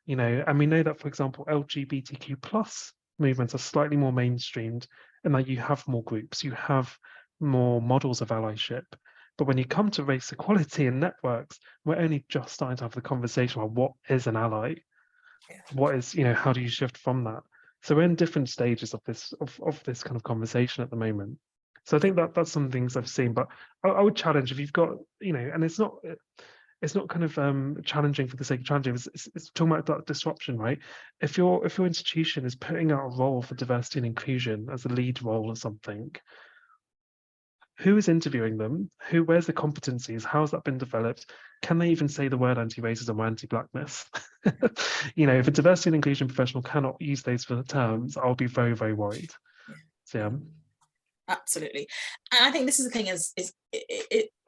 Speaker 2: you know. And we know that, for example, LGBTQ plus movements are slightly more mainstreamed in that you have more groups, you have more models of allyship. But when you come to race equality and networks, we're only just starting to have the conversation about what is an ally, what is, you know, how do you shift from that? So we're in different stages of this kind of conversation at the moment. So I think that's some things I've seen, but I would challenge, if you've got, you know, and it's not kind of challenging for the sake of challenging. It's talking about that disruption, right? If your institution is putting out a role for diversity and inclusion as a lead role or something, who is interviewing them? Where's the competencies? How's that been developed? Can they even say the word anti-racism or anti-blackness? You know, if a diversity and inclusion professional cannot use those for the terms, I'll be very, very worried. So yeah.
Speaker 1: Absolutely. And I think this is the thing is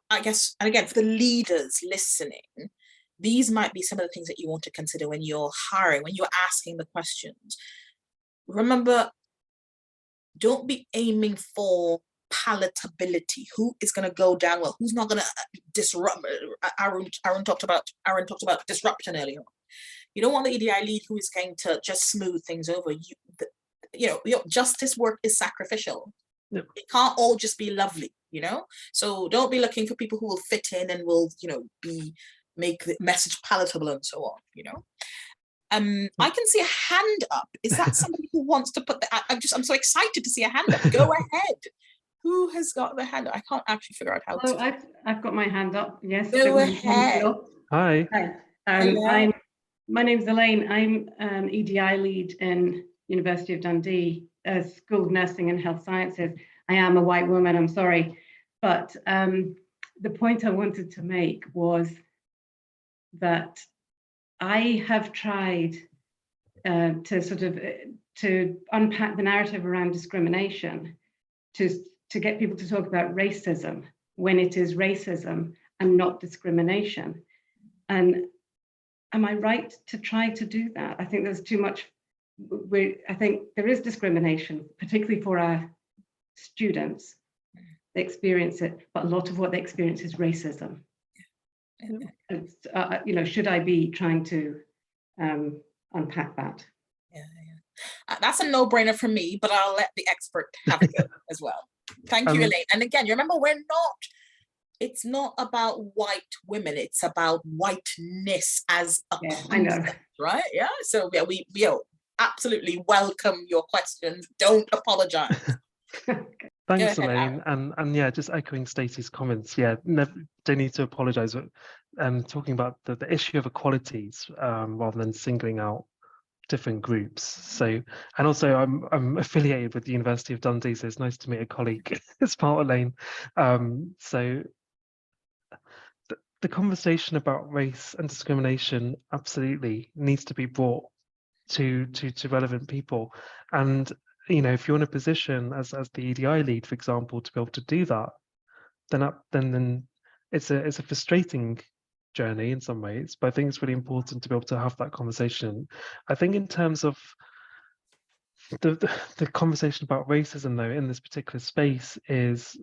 Speaker 1: I guess, and again, for the leaders listening, these might be some of the things that you want to consider when you're hiring, when you're asking the questions. Remember, don't be aiming for palatability. Who is going to go down well? Who's not going to disrupt? Arun talked about disruption earlier on. You don't want the EDI lead who is going to just smooth things over. You know, justice work is sacrificial. Yep. It can't all just be lovely, you know. So don't be looking for people who will fit in and will, you know, make the message palatable and so on, you know. I can see a hand up. Is that somebody who wants to put the? I'm so excited to see a hand up. Go ahead. Who has got the hand up? I can't actually figure out how to.
Speaker 4: I've got my hand up. Yes.
Speaker 1: Go ahead.
Speaker 2: Hi.
Speaker 4: Hi. My name's Elaine. I'm an EDI lead in University of Dundee, School of Nursing and Health Sciences. I am a white woman, I'm sorry. But the point I wanted to make was that I have tried to unpack the narrative around discrimination, to get people to talk about racism when it is racism and not discrimination. And am I right to try to do that? I think there's too much. I think there is discrimination, particularly for our students. They experience it, but a lot of what they experience is racism. Should I be trying to unpack that?
Speaker 1: That's a no-brainer for me, but I'll let the expert have it as well. Thank you, Elaine. And again, you remember, it's not about white women, it's about whiteness as a concept,
Speaker 4: I know.
Speaker 1: right? Yeah. So yeah, we absolutely welcome your questions. Don't apologize.
Speaker 2: Thanks, Elaine. And yeah, just echoing Stacey's comments. Yeah, don't need to apologise. Talking about the issue of equalities rather than singling out different groups. So, and also I'm affiliated with the University of Dundee, so it's nice to meet a colleague as part of Elaine. So the conversation about race and discrimination absolutely needs to be brought to relevant people. And if you're in a position as the EDI lead, for example, to be able to do that, then it's a frustrating journey in some ways, but I think it's really important to be able to have that conversation. I think in terms of the conversation about racism, though, in this particular space, is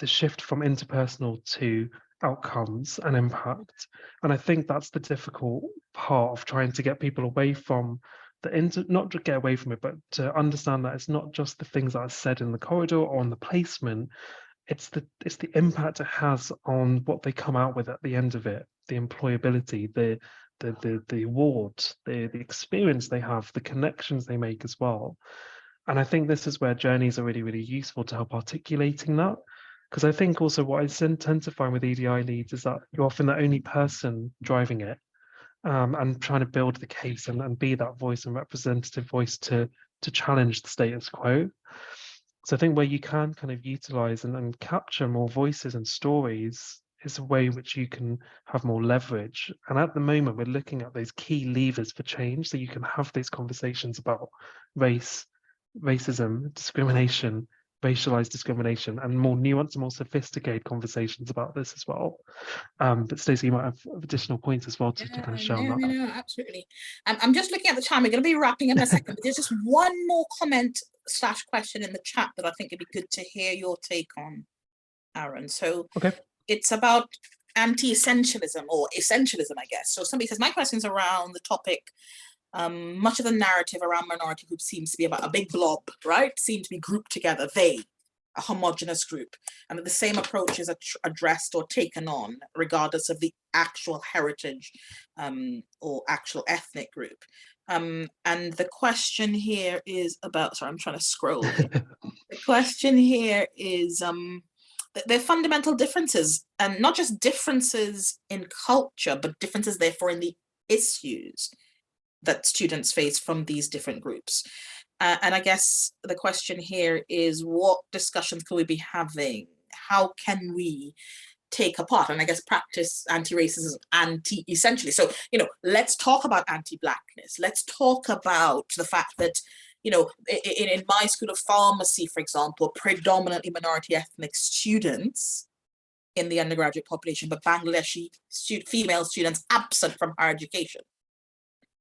Speaker 2: the shift from interpersonal to outcomes and impact. And I think that's the difficult part of trying to get people away from not to get away from it, but to understand that it's not just the things that are said in the corridor or on the placement. It's the impact it has on what they come out with at the end of it, the employability, the award, the experience they have, the connections they make as well. And I think this is where journeys are really, really useful to help articulating that. Because I think also what I tend to find with EDI leads is that you're often the only person driving it and trying to build the case and be that voice and representative voice to challenge the status quo. So I think where you can kind of utilize and capture more voices and stories is a way which you can have more leverage. And at the moment, we're looking at those key levers for change, so you can have these conversations about race, racism, discrimination, racialized discrimination, and more nuanced and more sophisticated conversations about this as well. But Stacey, you might have additional points as well to kind of share on that.
Speaker 1: No, absolutely. I'm just looking at the time. We're going to be wrapping up in a second, but there's just one more comment / question in the chat that I think it'd be good to hear your take on, Aaron. So
Speaker 2: okay,
Speaker 1: it's about anti-essentialism or essentialism, I guess. So somebody says, my question's around the topic. Much of the narrative around minority groups seems to be about a big blob, right? Seem to be grouped together, a homogenous group, and that the same approach is addressed or taken on regardless of the actual heritage or actual ethnic group. And the question here is about, sorry, I'm trying to scroll. The question here is there are fundamental differences, and not just differences in culture, but differences therefore in the issues that students face from these different groups. And I guess the question here is, what discussions can we be having? How can we take apart and I guess practice anti-racism, essentially? So, let's talk about anti-Blackness. Let's talk about the fact that, in my school of pharmacy, for example, predominantly minority ethnic students in the undergraduate population, but Bangladeshi female students absent from higher education.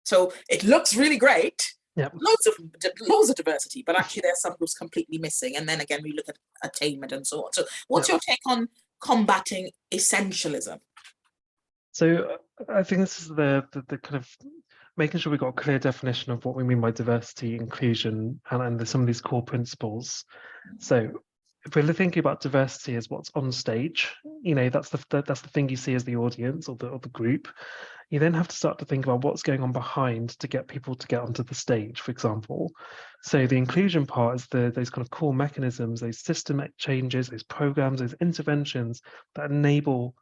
Speaker 1: So it looks really great.
Speaker 2: Yep.
Speaker 1: Loads of diversity, but actually there's some groups completely missing. And then again, we look at attainment and so on. So what's your take on combating essentialism?
Speaker 2: So I think this is the kind of making sure we've got a clear definition of what we mean by diversity, inclusion, and some of these core principles. So if we're thinking about diversity as what's on stage, that's the thing you see as the audience or the group. You then have to start to think about what's going on behind to get people to get onto the stage, for example. So the inclusion part is those kind of core mechanisms, those systemic changes, those programs, those interventions that enable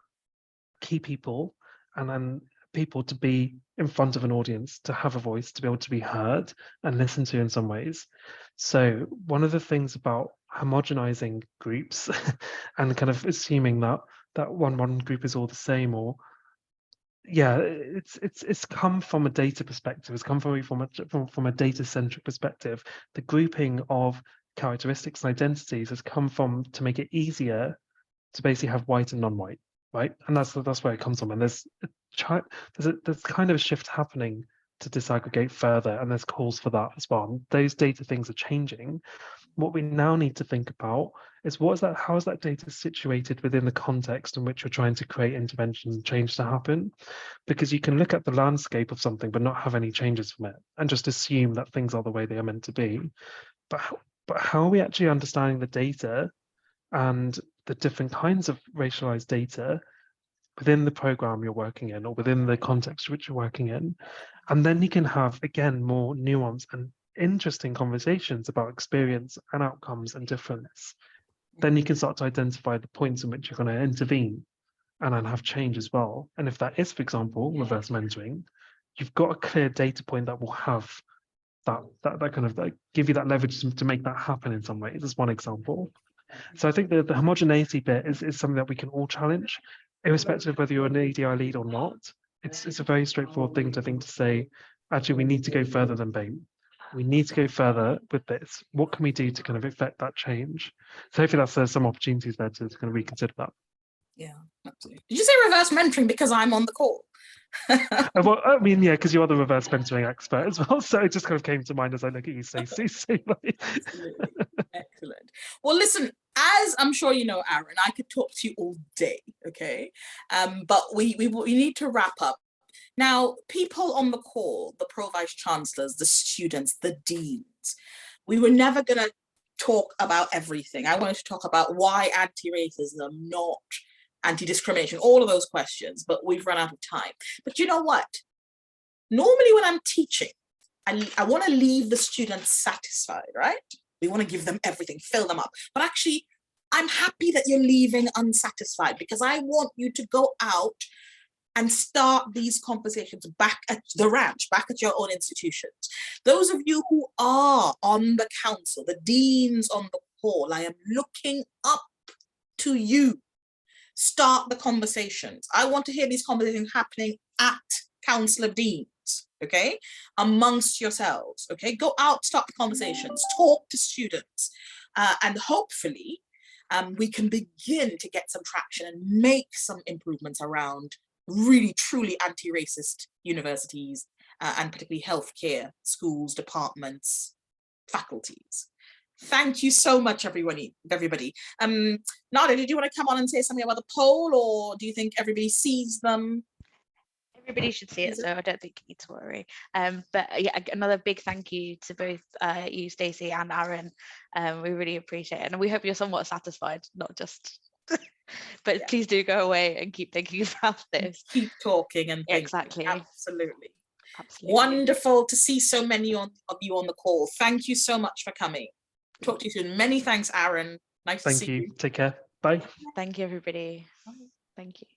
Speaker 2: key people and then people to be in front of an audience, to have a voice, to be able to be heard and listened to in some ways. So one of the things about homogenizing groups and kind of assuming that one group is all the same, or it's come from a data perspective. It's come from a data-centric perspective. The grouping of characteristics and identities has come from to make it easier to basically have white and non-white, right? And that's where it comes from. And there's there's kind of a shift happening to disaggregate further, and there's calls for that as well. Those data things are changing. What we now need to think about is how is that data situated within the context in which you're trying to create intervention and change to happen? Because you can look at the landscape of something but not have any changes from it and just assume that things are the way they are meant to be. But how are we actually understanding the data and the different kinds of racialized data within the program you're working in or within the context which you're working in? And then you can have, again, more nuance and interesting conversations about experience and outcomes and difference. Then you can start to identify the points in which you're going to intervene and then have change as well. And if that is, for example, reverse mentoring, you've got a clear data point that will have that kind of give you that leverage to make that happen in some ways. That's one example. So I think the homogeneity bit is something that we can all challenge, irrespective of whether you're an ADI lead or not. It's a very straightforward thing to say, actually, we need to go further than BAME. We need to go further with this. What can we do to kind of affect that change? So hopefully that's some opportunities there to kind of reconsider that.
Speaker 1: Yeah, absolutely. Did you say reverse mentoring because I'm on the call?
Speaker 2: Well, I mean, yeah, because you're the reverse mentoring expert as well. So it just kind of came to mind as I look at you, Stacey. So,
Speaker 1: Absolutely. Excellent. Well, listen, as I'm sure you know, Aaron, I could talk to you all day, okay? But we need to wrap up. Now, people on the call, the pro-vice chancellors, the students, the deans, we were never going to talk about everything. I wanted to talk about why anti-racism, not anti-discrimination, all of those questions, but we've run out of time. But you know what? Normally when I'm teaching, I want to leave the students satisfied, right? We want to give them everything, fill them up. But actually, I'm happy that you're leaving unsatisfied because I want you to go out and start these conversations back at the ranch, back at your own institutions. Those of you who are on the council, the deans on the call, I am looking up to you. Start the conversations. I want to hear these conversations happening at Council of Deans, okay? Amongst yourselves, okay? Go out, start the conversations, talk to students, and hopefully we can begin to get some traction and make some improvements around really truly anti-racist universities and particularly healthcare, schools, departments, faculties. Thank you so much, everybody. Nada, did you want to come on and say something about the poll, or do you think everybody sees them?
Speaker 3: Everybody should see it, so I don't think you need to worry. But yeah, another big thank you to both you, Stacey, and Aaron. We really appreciate it, and we hope you're somewhat satisfied, not just. But yeah. Please do go away and keep thinking about this.
Speaker 1: Keep talking and thinking.
Speaker 3: Exactly.
Speaker 1: Absolutely.
Speaker 3: Absolutely.
Speaker 1: Wonderful to see so many of you on the call. Thank you so much for coming. Talk to you soon. Many thanks, Aaron. Nice to see you.
Speaker 2: Thank you. Take care. Bye.
Speaker 3: Thank you, everybody. Thank you.